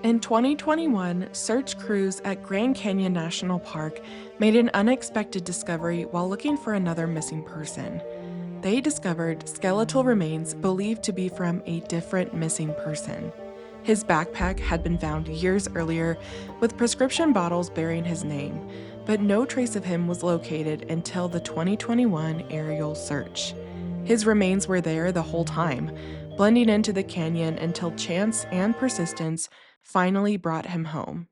In 2021, search crews at Grand Canyon National Park made an unexpected discovery while looking for another missing person. They discovered skeletal remains believed to be from a different missing person. His backpack had been found years earlier with prescription bottles bearing his name, but no trace of him was located until the 2021 aerial search. His remains were there the whole time, blending into the canyon until chance and persistence finally brought him home.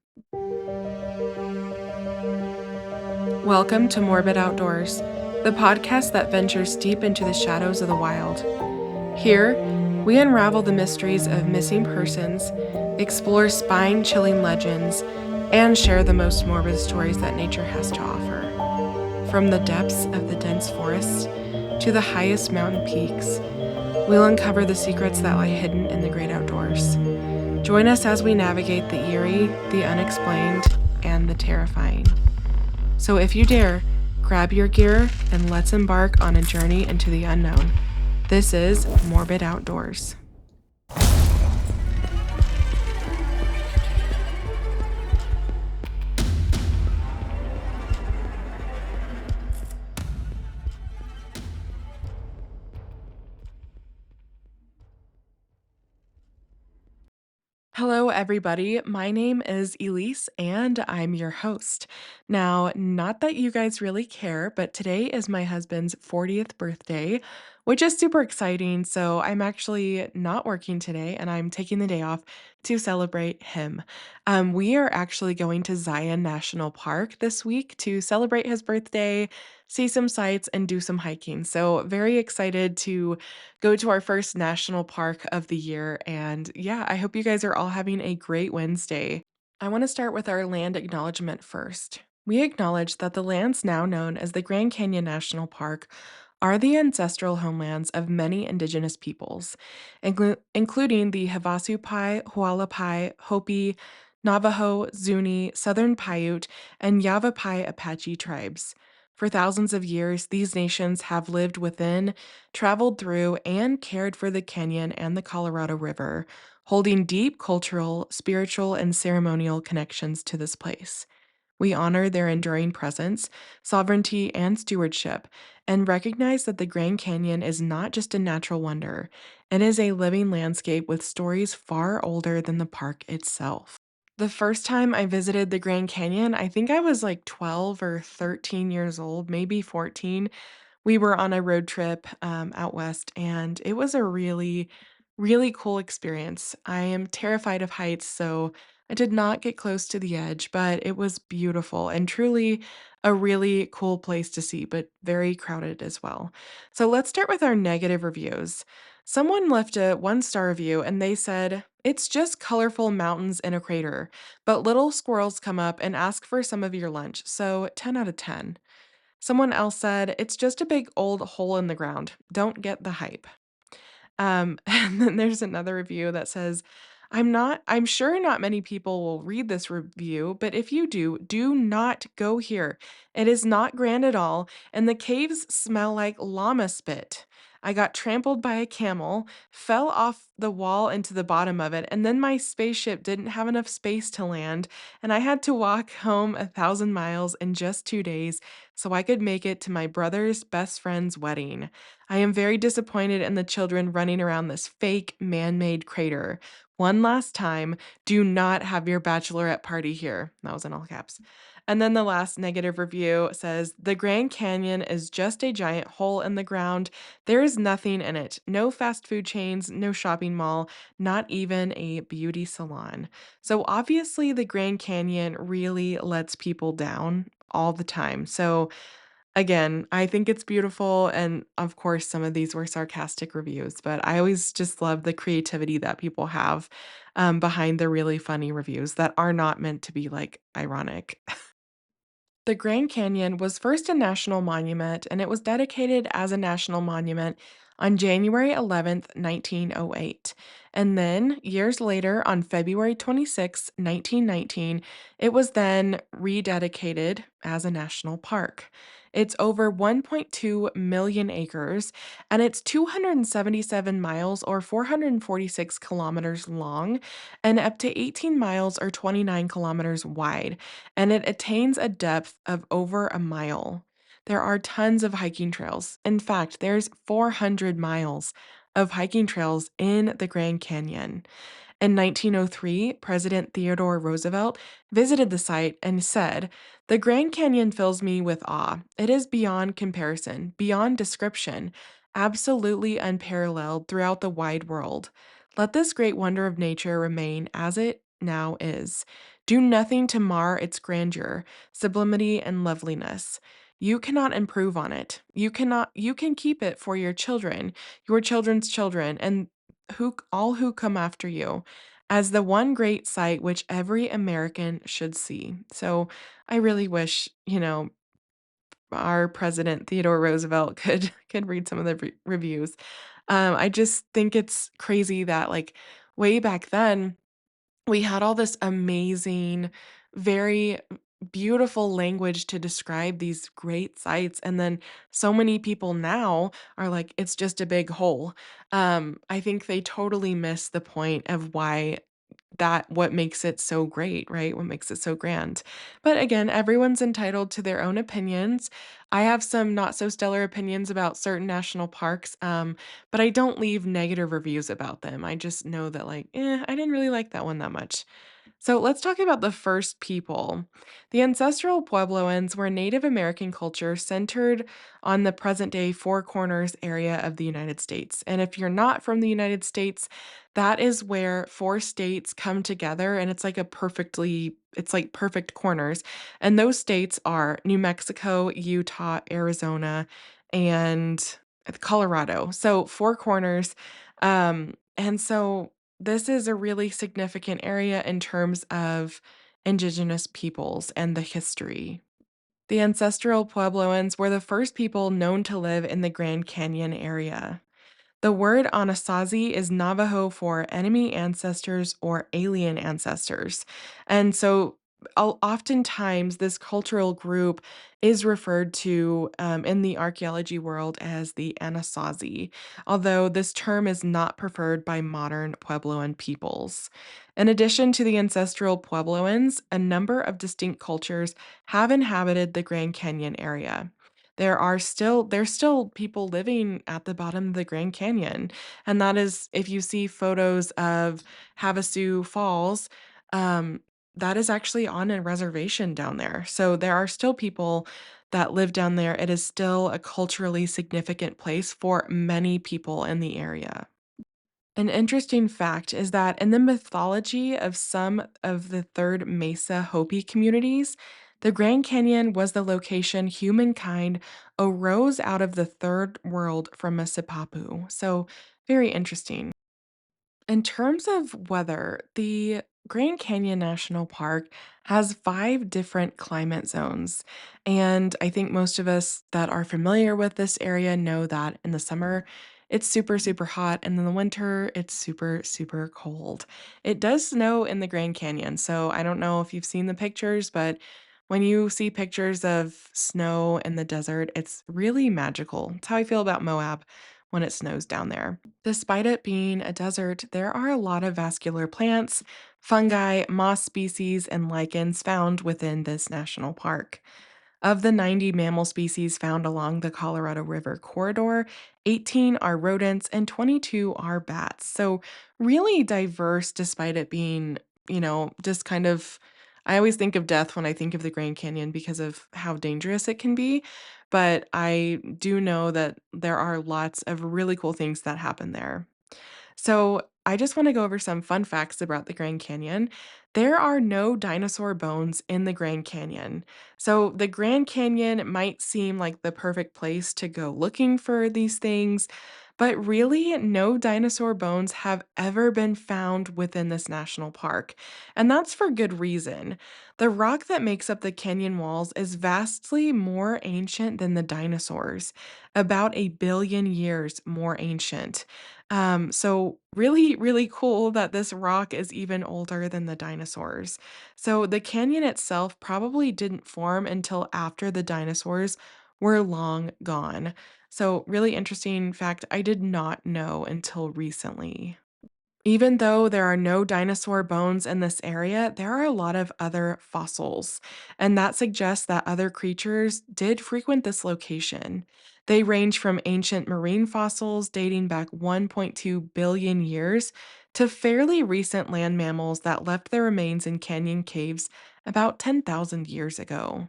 Welcome to Morbid Outdoors, the podcast that ventures deep into the shadows of the wild. Here, we unravel the mysteries of missing persons, explore spine chilling legends, and share the most morbid stories that nature has to offer. From the depths of the dense forests to the highest mountain peaks, we'll uncover the secrets that lie hidden in the great outdoors. Join us as we navigate the eerie, the unexplained, and the terrifying. So if you dare, grab your gear and let's embark on a journey into the unknown. This is Morbid Outdoors. Hello, everybody. My name is Elise, and I'm your host. Now, not that you guys really care, but today is my husband's 40th birthday, which is super exciting. So, I'm actually not working today, and I'm taking the day off to celebrate him. We are actually going to Zion National Park this week to celebrate his birthday, see some sights, and do some hiking. So, very excited to go to our first national park of the year. And yeah, I hope you guys are all having a great Wednesday. I want to start with our land acknowledgement first. We acknowledge that the lands now known as the Grand Canyon National Park are the ancestral homelands of many indigenous peoples, including the Havasupai, Hualapai, Hopi, Navajo, Zuni, Southern Paiute, and Yavapai Apache tribes. For thousands of years, these nations have lived within, traveled through, and cared for the canyon and the Colorado River, holding deep cultural, spiritual, and ceremonial connections to this place. We honor their enduring presence, sovereignty, and stewardship, and recognize that the Grand Canyon is not just a natural wonder, it is a living landscape with stories far older than the park itself. The first time I visited the Grand Canyon, I think I was like 12 or 13 years old, maybe 14. We were on a road trip out west, and it was a really, really cool experience. I am terrified of heights, so I did not get close to the edge, but it was beautiful and truly a really cool place to see, but very crowded as well. So let's start with our negative reviews. Someone left a 1-star review and they said, "It's just colorful mountains in a crater, but little squirrels come up and ask for some of your lunch, so 10 out of 10. Someone else said, "It's just a big old hole in the ground. Don't get the hype." And then there's another review that says, I'm sure not many people will read this review, but if you do, do not go here. It is not grand at all, and the caves smell like llama spit. I got trampled by a camel, fell off the wall into the bottom of it, and then my spaceship didn't have enough space to land, and I had to walk home 1,000 miles in just 2 days so I could make it to my brother's best friend's wedding. I am very disappointed in the children running around this fake man made crater. One last time, do not have your bachelorette party here. That was in all caps. And then the last negative review says the Grand Canyon is just a giant hole in the ground. There is nothing in it. No fast food chains, no shopping mall, not even a beauty salon. So obviously, the Grand Canyon really lets people down all the time. So again, I think it's beautiful, and of course, some of these were sarcastic reviews, but I always just love the creativity that people have, behind the really funny reviews that are not meant to be, like, ironic. The Grand Canyon was first a national monument, and it was dedicated as a national monument on January 11th, 1908. And then, years later, on February 26th, 1919, it was then rededicated as a national park. It's over 1.2 million acres, and it's 277 miles or 446 kilometers long, and up to 18 miles or 29 kilometers wide, and it attains a depth of over a mile. There are tons of hiking trails. In fact, there's 400 miles of hiking trails in the Grand Canyon. In 1903, President Theodore Roosevelt visited the site and said, "The Grand Canyon fills me with awe. It is beyond comparison, beyond description, absolutely unparalleled throughout the wide world. Let this great wonder of nature remain as it now is. Do nothing to mar its grandeur, sublimity, and loveliness. You cannot improve on it. You can keep it for your children, your children's children, and who come after you as the one great sight which every American should see." So I really wish, our president Theodore Roosevelt could read some of the reviews. I just think it's crazy that like way back then we had all this amazing, very beautiful language to describe these great sights, and then so many people now are like, "It's just a big hole." I think they totally miss the point of why that what makes it so great, right? What makes it so grand. But again, everyone's entitled to their own opinions. I have some not so stellar opinions about certain national parks, but I don't leave negative reviews about them. I just know that, like, I didn't really like that one that much. So let's talk about the first people. The ancestral Puebloans were Native American culture centered on the present day Four Corners area of the United States. And if you're not from the United States, that is where four states come together and it's like perfect corners. And those states are New Mexico, Utah, Arizona, and Colorado. So four corners. And so this is a really significant area in terms of indigenous peoples and the history. The ancestral Puebloans were the first people known to live in the Grand Canyon area. The word Anasazi is Navajo for enemy ancestors or alien ancestors. And so, oftentimes, this cultural group is referred to in the archaeology world as the Anasazi, although this term is not preferred by modern Puebloan peoples. In addition to the ancestral Puebloans, a number of distinct cultures have inhabited the Grand Canyon area. There's still people living at the bottom of the Grand Canyon, and that is if you see photos of Havasu Falls, um, that is actually on a reservation down there. So there are still people that live down there. It is still a culturally significant place for many people in the area. An interesting fact is that in the mythology of some of the Third Mesa Hopi communities, the Grand Canyon was the location humankind arose out of the third world from Mississippi. So, very interesting. In terms of weather, the Grand Canyon National Park has 5 different climate zones. And I think most of us that are familiar with this area know that in the summer, it's super, super hot. And in the winter, it's super, super cold. It does snow in the Grand Canyon. So I don't know if you've seen the pictures, but when you see pictures of snow in the desert, it's really magical. It's how I feel about Moab when it snows down there. Despite it being a desert, there are a lot of vascular plants, fungi, moss species, and lichens found within this national park. Of the 90 mammal species found along the Colorado River corridor, 18 are rodents and 22 are bats. So, really diverse despite it being, just kind of. I always think of death when I think of the Grand Canyon because of how dangerous it can be. But I do know that there are lots of really cool things that happen there. So, I just want to go over some fun facts about the Grand Canyon. There are no dinosaur bones in the Grand Canyon. So, the Grand Canyon might seem like the perfect place to go looking for these things, but really, no dinosaur bones have ever been found within this national park. And that's for good reason. The rock that makes up the canyon walls is vastly more ancient than the dinosaurs, about a billion years more ancient. So really, really cool that this rock is even older than the dinosaurs. So the canyon itself probably didn't form until after the dinosaurs were long gone. So, really interesting fact I did not know until recently. Even though there are no dinosaur bones in this area, there are a lot of other fossils, and that suggests that other creatures did frequent this location. They range from ancient marine fossils dating back 1.2 billion years to fairly recent land mammals that left their remains in canyon caves about 10,000 years ago.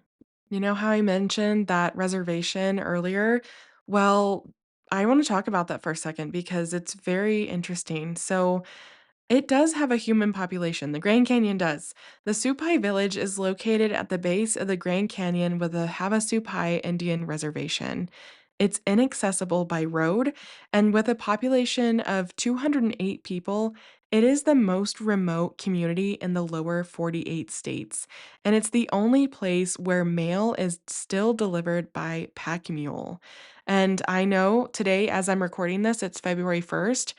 You know how I mentioned that reservation earlier? Well, I want to talk about that for a second because it's very interesting. So, it does have a human population. The Grand Canyon does. The Supai village is located at the base of the Grand Canyon with the Havasupai Indian Reservation. It's inaccessible by road, and with a population of 208 people, it is the most remote community in the lower 48 states. And it's the only place where mail is still delivered by pack mule. And I know today, as I'm recording this, it's February 1st.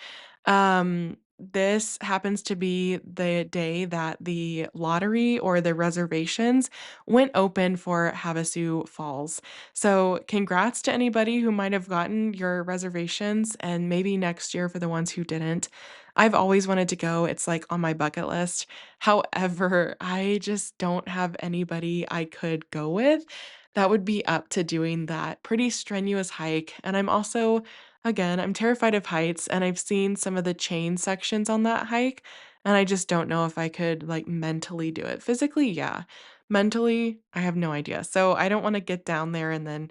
This happens to be the day that the lottery or the reservations went open for Havasu Falls. So, congrats to anybody who might have gotten your reservations and maybe next year for the ones who didn't. I've always wanted to go. It's like on my bucket list. However, I just don't have anybody I could go with that would be up to doing that pretty strenuous hike. And I'm also again, I'm terrified of heights, and I've seen some of the chain sections on that hike, and I just don't know if I could, like, mentally do it. Physically, yeah. Mentally, I have no idea. So, I don't wanna get down there and then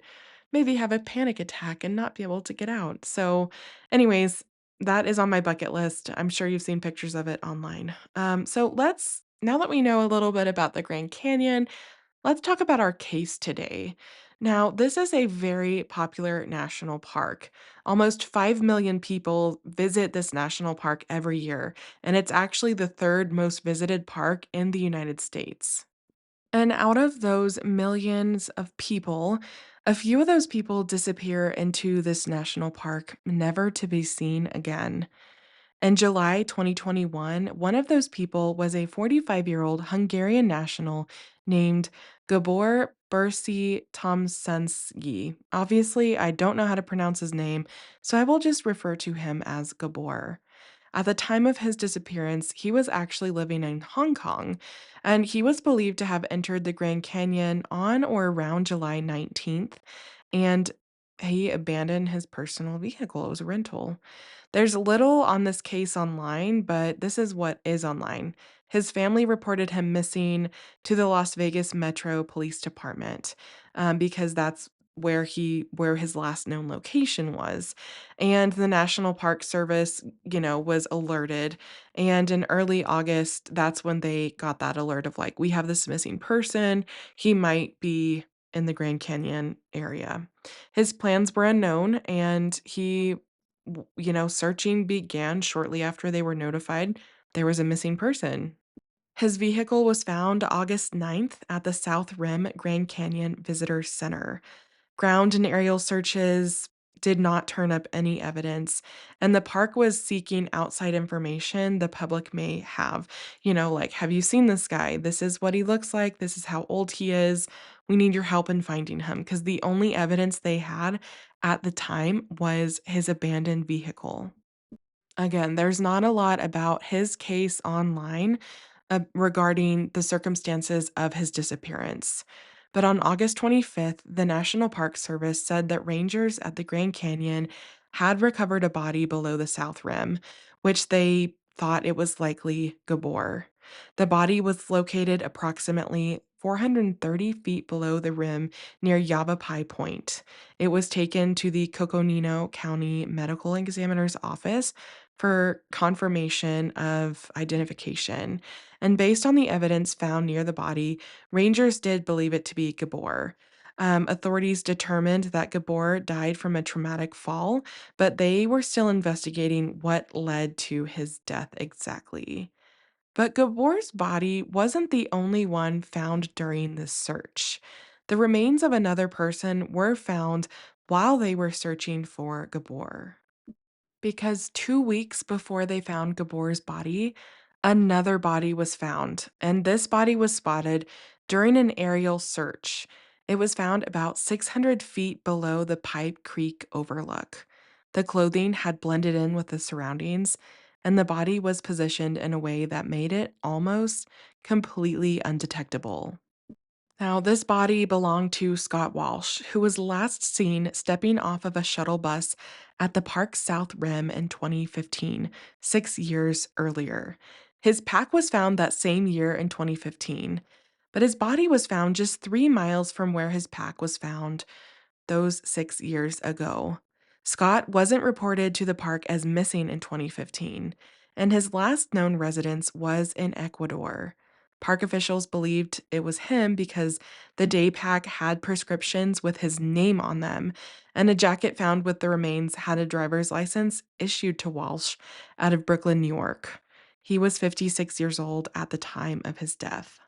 maybe have a panic attack and not be able to get out. So, anyways, that is on my bucket list. I'm sure you've seen pictures of it online. So let's now that we know a little bit about the Grand Canyon, let's talk about our case today. Now, this is a very popular national park. Almost 5 million people visit this national park every year, and it's actually the third most visited park in the United States. And out of those millions of people, a few of those people disappear into this national park, never to be seen again. In July 2021, one of those people was a 45-year-old Hungarian national named Gabor Bersi Tomszanyi. Obviously, I don't know how to pronounce his name, so I will just refer to him as Gabor. At the time of his disappearance, he was actually living in Hong Kong, and he was believed to have entered the Grand Canyon on or around July 19th, and he abandoned his personal vehicle. It was a rental. There's little on this case online, but this is what is online. His family reported him missing to the Las Vegas Metro Police Department because that's where his last known location was. And the National Park Service, was alerted. And in early August, that's when they got that alert of like, we have this missing person. He might be in the Grand Canyon area. His plans were unknown, and searching began shortly after they were notified there was a missing person. His vehicle was found August 9th at the South Rim Grand Canyon Visitor Center. Ground and aerial searches did not turn up any evidence, and the park was seeking outside information the public may have. Like, have you seen this guy? This is what he looks like. This is how old he is. We need your help in finding him because the only evidence they had at the time was his abandoned vehicle. Again, there's not a lot about his case online regarding the circumstances of his disappearance. But on August 25th, the National Park Service said that rangers at the Grand Canyon had recovered a body below the South Rim, which they thought it was likely Gabor. The body was located approximately 430 feet below the rim near Yavapai Point. It was taken to the Coconino County Medical Examiner's office for confirmation of identification. And based on the evidence found near the body, rangers did believe it to be Gabor. Authorities determined that Gabor died from a traumatic fall, but they were still investigating what led to his death exactly. But Gabor's body wasn't the only one found during this search. The remains of another person were found while they were searching for Gabor. Because 2 weeks before they found Gabor's body, another body was found, and this body was spotted during an aerial search. It was found about 600 feet below the Pipe Creek overlook. The clothing had blended in with the surroundings, and the body was positioned in a way that made it almost completely undetectable. Now, this body belonged to Scott Walsh, who was last seen stepping off of a shuttle bus at the park's south rim in 2015, 6 years earlier. His pack was found that same year in 2015, but his body was found just 3 miles from where his pack was found those 6 years ago. Scott wasn't reported to the park as missing in 2015, and his last known residence was in Ecuador. Park officials believed it was him because the day pack had prescriptions with his name on them, and a jacket found with the remains had a driver's license issued to Walsh out of Brooklyn, New York. He was 56 years old at the time of his death.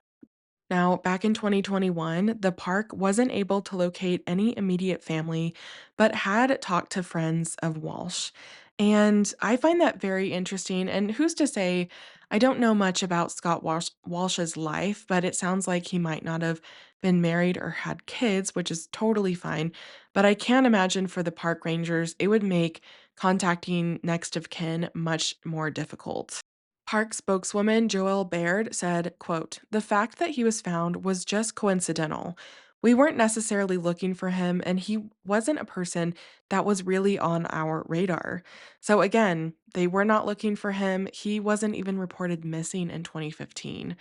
Now, back in 2021, the park wasn't able to locate any immediate family, but had talked to friends of Walsh. And I find that very interesting. And who's to say, I don't know much about Walsh's life, but it sounds like he might not have been married or had kids, which is totally fine. But I can't imagine for the park rangers, it would make contacting next of kin much more difficult. Park spokeswoman Joelle Baird said, quote, "The fact that he was found was just coincidental. We weren't necessarily looking for him, and he wasn't a person that was really on our radar. So again, they were not looking for him. He wasn't even reported missing in 2015.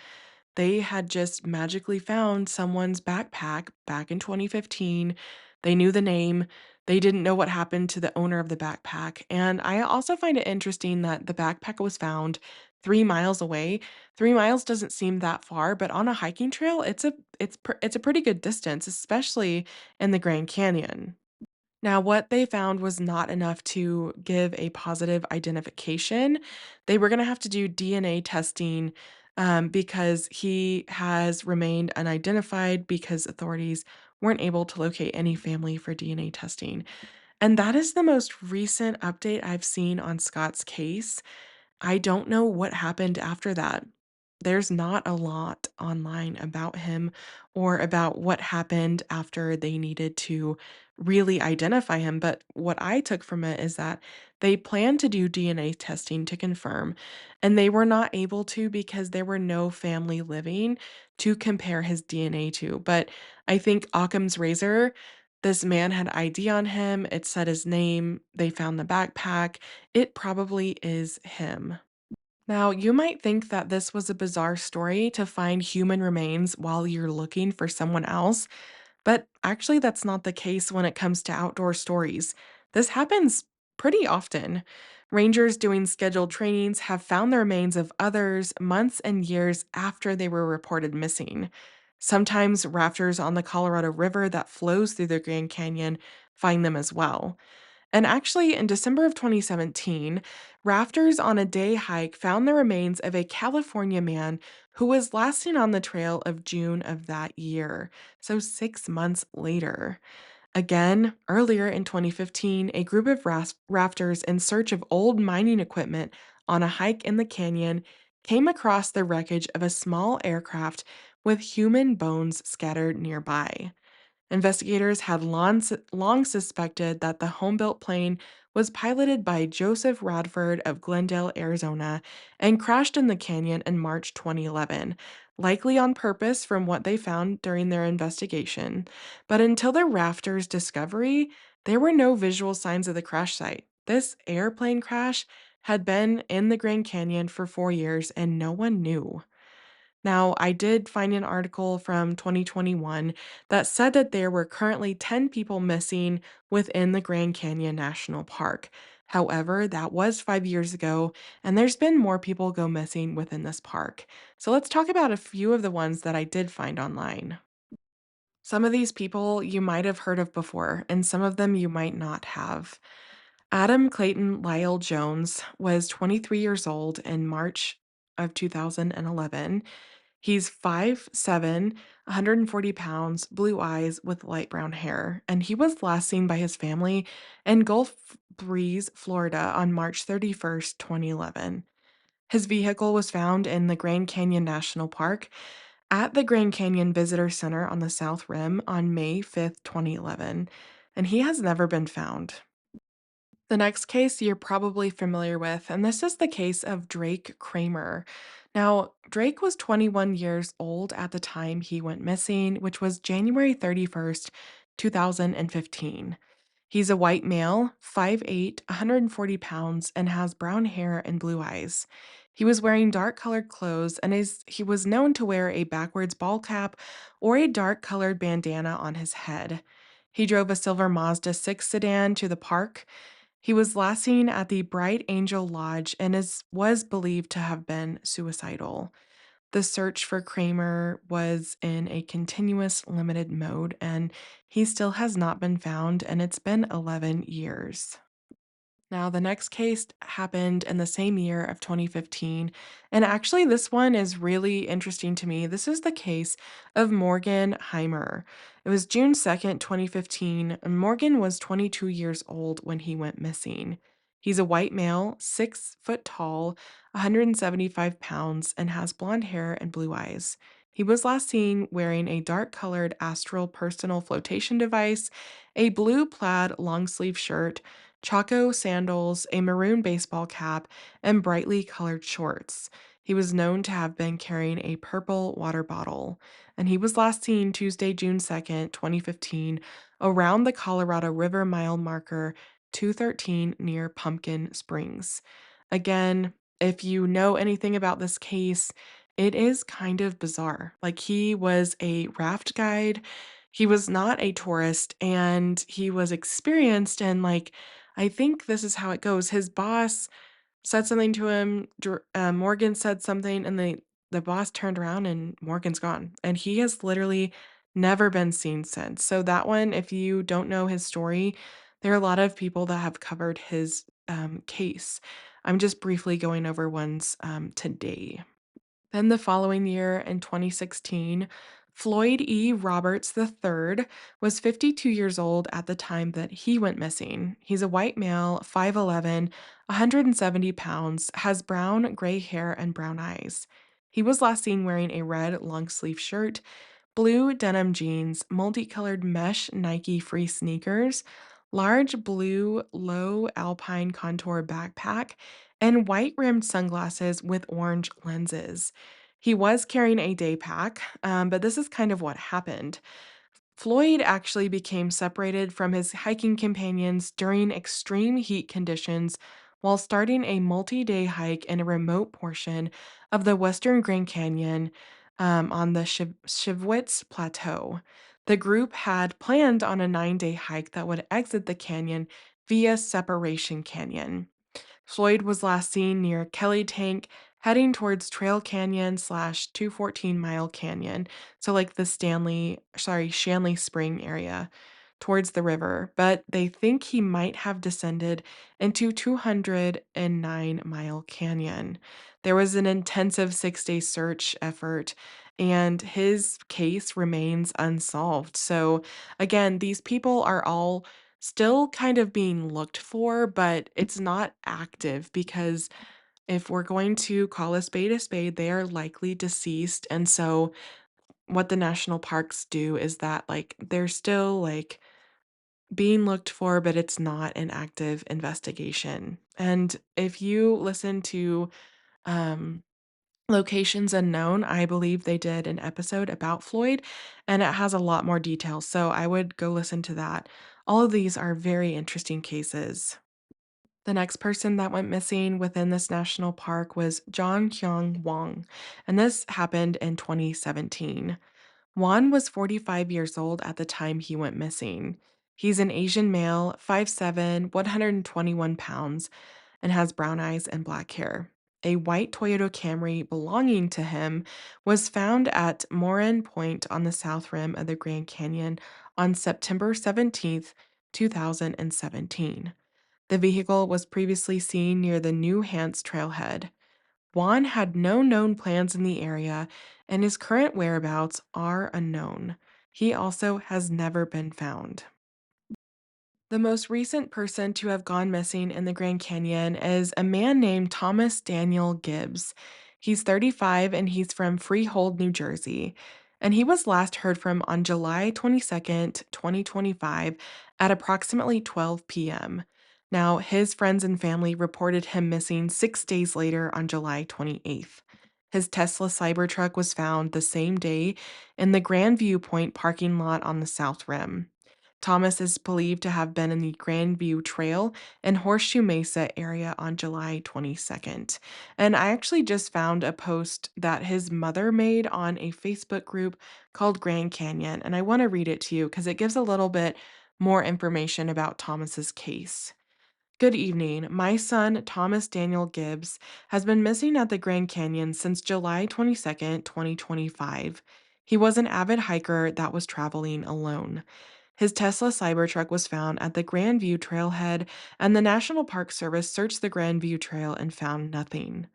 They had just magically found someone's backpack back in 2015. They knew the name. They didn't know what happened to the owner of the backpack. And I also find it interesting that the backpack was found 3 miles away. 3 miles doesn't seem that far, but on a hiking trail, it's a pretty good distance, especially in the Grand Canyon. Now, what they found was not enough to give a positive identification. They were going to have to do DNA testing because he has remained unidentified because authorities weren't able to locate any family for DNA testing. And that is the most recent update I've seen on Scott's case. I don't know what happened after that. There's not a lot online about him or about what happened after they needed to really identify him. But what I took from it is that they planned to do DNA testing to confirm, and they were not able to because there were no family living to compare his DNA to. But I think Occam's razor, this man had ID on him, it said his name, they found the backpack. It probably is him. Now, you might think that this was a bizarre story to find human remains while you're looking for someone else, but actually, that's not the case when it comes to outdoor stories. This happens pretty often. Rangers doing scheduled trainings have found the remains of others months and years after they were reported missing. Sometimes rafters on the Colorado River that flows through the Grand Canyon find them as well. And actually, in December of 2017, rafters on a day hike found the remains of a California man who was last seen on the trail of June of that year, so 6 months later. Again, earlier in 2015, a group of rafters in search of old mining equipment on a hike in the canyon came across the wreckage of a small aircraft with human bones scattered nearby. Investigators had long suspected that the home built plane was piloted by Joseph Radford of Glendale, Arizona, and crashed in the canyon in March 2011, likely on purpose from what they found during their investigation. But until the rafters' discovery, there were no visual signs of the crash site. This airplane crash had been in the Grand Canyon for 4 years and no one knew. Now, I did find an article from 2021 that said that there were currently 10 people missing within the Grand Canyon National Park. However, that was 5 years ago, and there's been more people go missing within this park. So let's talk about a few of the ones that I did find online. Some of these people you might have heard of before, and some of them you might not have. Adam Clayton Lyle Jones was 23 years old in March of 2011. He's 5'7", 140 pounds, blue eyes with light brown hair, and he was last seen by his family in Gulf Breeze, Florida on March 31st, 2011. His vehicle was found in the Grand Canyon National Park, at the Grand Canyon Visitor Center on the South Rim on May 5th, 2011, and he has never been found. The next case you're probably familiar with, and this is the case of Drake Kramer. Now, Drake was 21 years old at the time he went missing, which was January 31st, 2015. He's a white male, 5'8", 140 pounds, and has brown hair and blue eyes. He was wearing dark colored clothes and he was known to wear a backwards ball cap or a dark colored bandana on his head. He drove a silver Mazda 6 sedan to the park. He was last seen at the Bright Angel Lodge and was believed to have been suicidal. The search for Kramer was in a continuous limited mode, and he still has not been found, and it's been 11 years. Now, the next case happened in the same year of 2015. And actually, this one is really interesting to me. This is the case of Morgan Heimer. It was June 2nd, 2015, and Morgan was 22 years old when he went missing. He's a white male, 6 foot tall, 175 pounds, and has blonde hair and blue eyes. He was last seen wearing a dark colored astral personal flotation device, a blue plaid long sleeve shirt, Chaco sandals, a maroon baseball cap, and brightly colored shorts. He was known to have been carrying a purple water bottle, and he was last seen Tuesday, June 2nd, 2015, around the Colorado River mile marker 213 near Pumpkin Springs. Again, if you know anything about this case, it is kind of bizarre. Like, he was a raft guide, he was not a tourist, and he was experienced and like I think this is how it goes. His boss said something to him, Morgan said something, and the boss turned around and Morgan's gone. And he has literally never been seen since. So that one, if you don't know his story, there are a lot of people that have covered his case. I'm just briefly going over ones today. Then the following year in 2016, Floyd E. Roberts III was 52 years old at the time that he went missing. He's a white male, 5'11", 170 pounds, has brown gray hair and brown eyes. He was last seen wearing a red long sleeve shirt, blue denim jeans, multicolored mesh Nike free sneakers, large blue low alpine contour backpack, and white rimmed sunglasses with orange lenses. He was carrying a day pack, but this is kind of what happened. Floyd actually became separated from his hiking companions during extreme heat conditions while starting a multi day hike in a remote portion of the Western Grand Canyon on the Shivwitz Plateau. The group had planned on a 9-day hike that would exit the canyon via Separation Canyon. Floyd was last seen near Kelly Tank, heading towards Trail Canyon slash 214 Mile Canyon, so like the Shanley Spring area, towards the river. But they think he might have descended into 209 Mile Canyon. There was an intensive 6-day search effort, and his case remains unsolved. So, again, these people are all still kind of being looked for, but it's not active because if we're going to call a spade, they are likely deceased. And so what the national parks do is that like they're still like being looked for, but it's not an active investigation. And if you listen to um Locations Unknown, I believe they did an episode about Floyd, and it has a lot more details, so I would go listen to that. All of these are very interesting cases. The next person that went missing within this national park was John Kyung Wong, and this happened in 2017. Juan was 45 years old at the time he went missing. He's an Asian male, 5'7", 121 pounds, and has brown eyes and black hair. A white Toyota Camry belonging to him was found at Morin Point on the south rim of the Grand Canyon on September 17th, 2017. The vehicle was previously seen near the New Hants trailhead. Juan had no known plans in the area, and his current whereabouts are unknown. He also has never been found. The most recent person to have gone missing in the Grand Canyon is a man named Thomas Daniel Gibbs. He's 35 and he's from Freehold, New Jersey. And he was last heard from on July 22nd, 2025, at approximately 12 p.m. Now, his friends and family reported him missing 6 days later on July 28th. His Tesla Cybertruck was found the same day in the Grand Viewpoint parking lot on the South Rim. Thomas is believed to have been in the Grandview Trail and Horseshoe Mesa area on July 22nd. And I actually just found a post that his mother made on a Facebook group called Grand Canyon, and I want to read it to you because it gives a little bit more information about Thomas's case. Good evening. My son, Thomas Daniel Gibbs, has been missing at the Grand Canyon since July 22nd, 2025. He was an avid hiker that was traveling alone. His Tesla Cybertruck was found at the Grandview Trailhead, and the National Park Service searched the Grandview Trail and found nothing.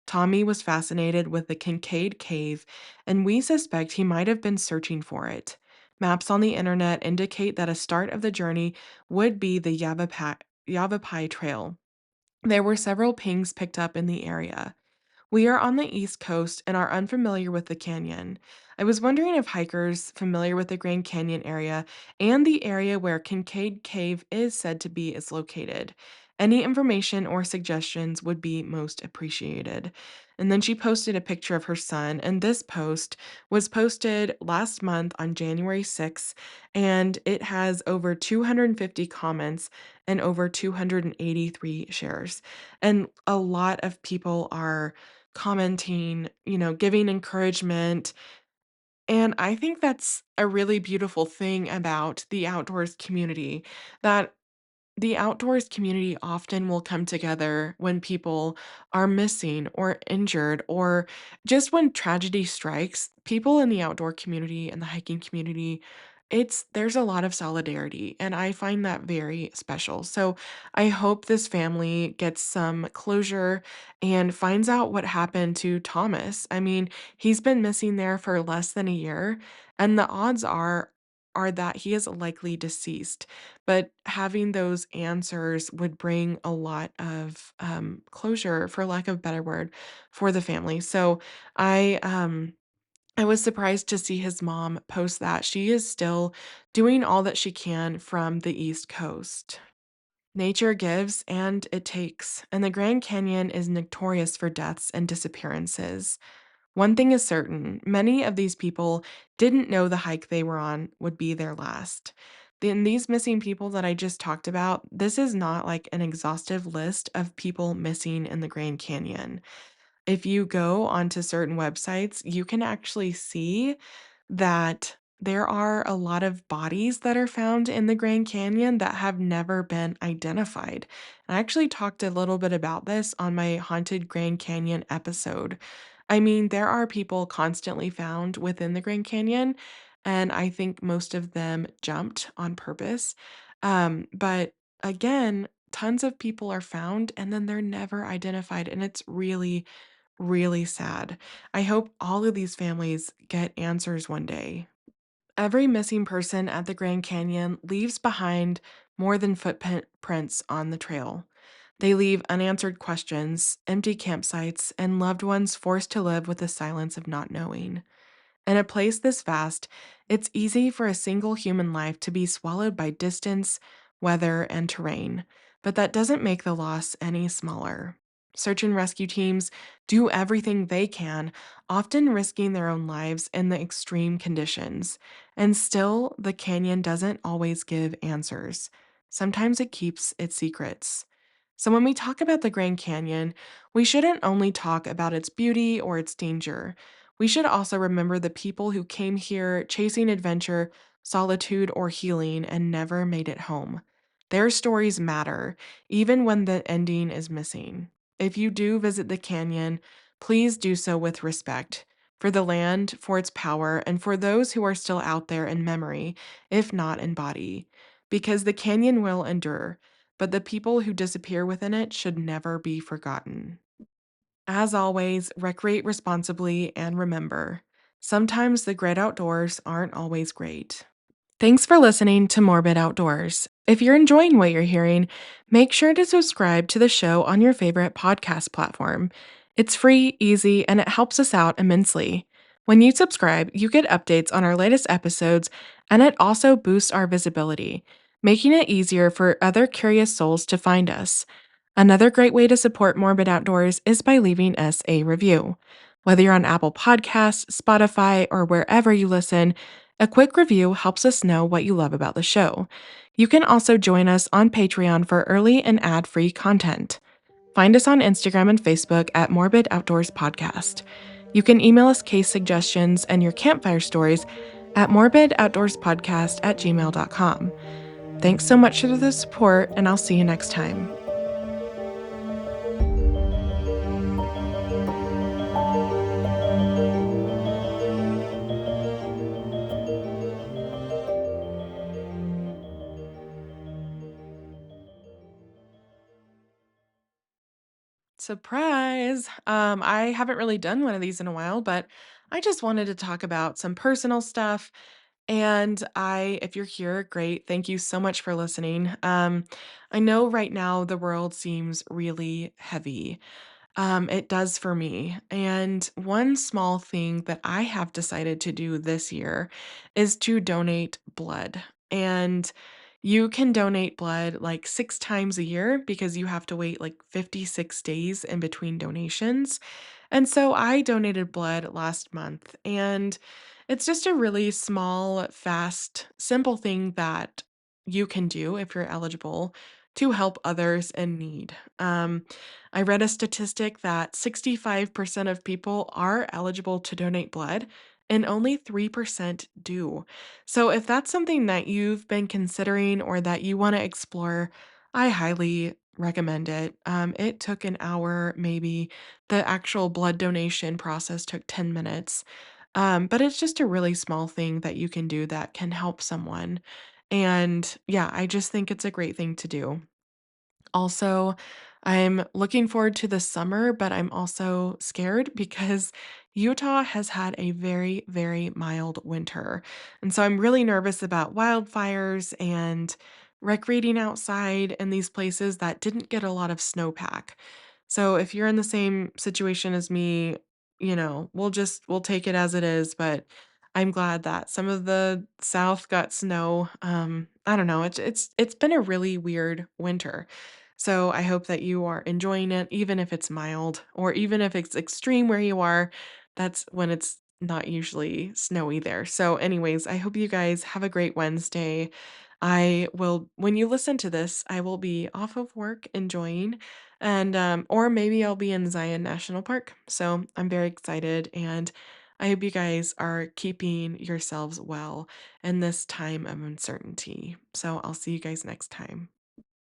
Tommy was fascinated with the Kincaid Cave, and we suspect he might have been searching for it. Maps on the internet indicate that a start of the journey would be the Yavapai Trail. There were several pings picked up in the area. We are on the East Coast and are unfamiliar with the canyon. I was wondering if hikers familiar with the Grand Canyon area and the area where Kincaid Cave is said to be is located. Any information or suggestions would be most appreciated. And then she posted a picture of her son, and this post was posted last month on January 6th, and it has over 250 comments and over 283 shares. And a lot of people are commenting, giving encouragement. And I think that's a really beautiful thing about the outdoors community, that the outdoors community often will come together when people are missing or injured, or just when tragedy strikes. People in the outdoor community and the hiking community, there's a lot of solidarity, and I find that very special. So I hope this family gets some closure and finds out what happened to Thomas. I mean, he's been missing there for less than a year, and the odds are that he is likely deceased, but having those answers would bring a lot of, closure, for lack of a better word, for the family. So I, um, I was surprised to see his mom post that. She is still doing all that she can from the East Coast. Nature gives and it takes, and the Grand Canyon is notorious for deaths and disappearances. One thing is certain, many of these people didn't know the hike they were on would be their last. Then these missing people that I just talked about, this is not like an exhaustive list of people missing in the Grand Canyon. If you go onto certain websites, you can actually see that there are a lot of bodies that are found in the Grand Canyon that have never been identified. I actually talked a little bit about this on my Haunted Grand Canyon episode. I mean, there are people constantly found within the Grand Canyon, and I think most of them jumped on purpose. But again, tons of people are found and then they're never identified, and it's really, really sad. I hope all of these families get answers one day. Every missing person at the Grand Canyon leaves behind more than footprints on the trail. They leave unanswered questions, empty campsites, and loved ones forced to live with the silence of not knowing. In a place this vast, it's easy for a single human life to be swallowed by distance, weather, and terrain, but that doesn't make the loss any smaller. Search and rescue teams do everything they can, often risking their own lives in the extreme conditions. And still, the canyon doesn't always give answers. Sometimes it keeps its secrets. So, when we talk about the Grand Canyon, we shouldn't only talk about its beauty or its danger. We should also remember the people who came here chasing adventure, solitude, or healing and never made it home. Their stories matter, even when the ending is missing. If you do visit the canyon, please do so with respect for the land, for its power, and for those who are still out there in memory, if not in body. Because the canyon will endure, but the people who disappear within it should never be forgotten. As always, recreate responsibly and remember, sometimes the great outdoors aren't always great. Thanks for listening to Morbid Outdoors. If you're enjoying what you're hearing, make sure to subscribe to the show on your favorite podcast platform. It's free, easy, and it helps us out immensely. When you subscribe, you get updates on our latest episodes, and it also boosts our visibility, making it easier for other curious souls to find us. Another great way to support Morbid Outdoors is by leaving us a review. Whether you're on Apple Podcasts, Spotify, or wherever you listen, a quick review helps us know what you love about the show. You can also join us on Patreon for early and ad free content. Find us on Instagram and Facebook at Morbid Outdoors Podcast. You can email us case suggestions and your campfire stories at morbidoutdoorspodcast@gmail.com. Thanks so much for the support, and I'll see you next time. Surprise! I haven't really done one of these in a while, but I just wanted to talk about some personal stuff. And if you're here, great. Thank you so much for listening. I know right now the world seems really heavy. It does for me. And one small thing that I have decided to do this year is to donate blood. And you can donate blood like 6 times a year because you have to wait like 56 days in between donations. And so I donated blood last month. And it's just a really small, fast, simple thing that you can do if you're eligible to help others in need. I read a statistic that 65% of people are eligible to donate blood and only 3% do. So, if that's something that you've been considering or that you want to explore, I highly recommend it. It took an hour, maybe. The actual blood donation process took 10 minutes. But it's just a really small thing that you can do that can help someone. And yeah, I just think it's a great thing to do. Also, I'm looking forward to the summer, but I'm also scared because Utah has had a very, very mild winter. And so I'm really nervous about wildfires and recreating outside in these places that didn't get a lot of snowpack. So if you're in the same situation as me, we'll take it as it is, but I'm glad that some of the south got snow. I don't know, it's been a really weird winter. So I hope that you are enjoying it, even if it's mild or even if it's extreme where you are. That's when it's not usually snowy there. So, anyways, I hope you guys have a great Wednesday. When you listen to this, I will be off of work enjoying, and or maybe I'll be in Zion National Park. So I'm very excited, and I hope you guys are keeping yourselves well in this time of uncertainty. So I'll see you guys next time.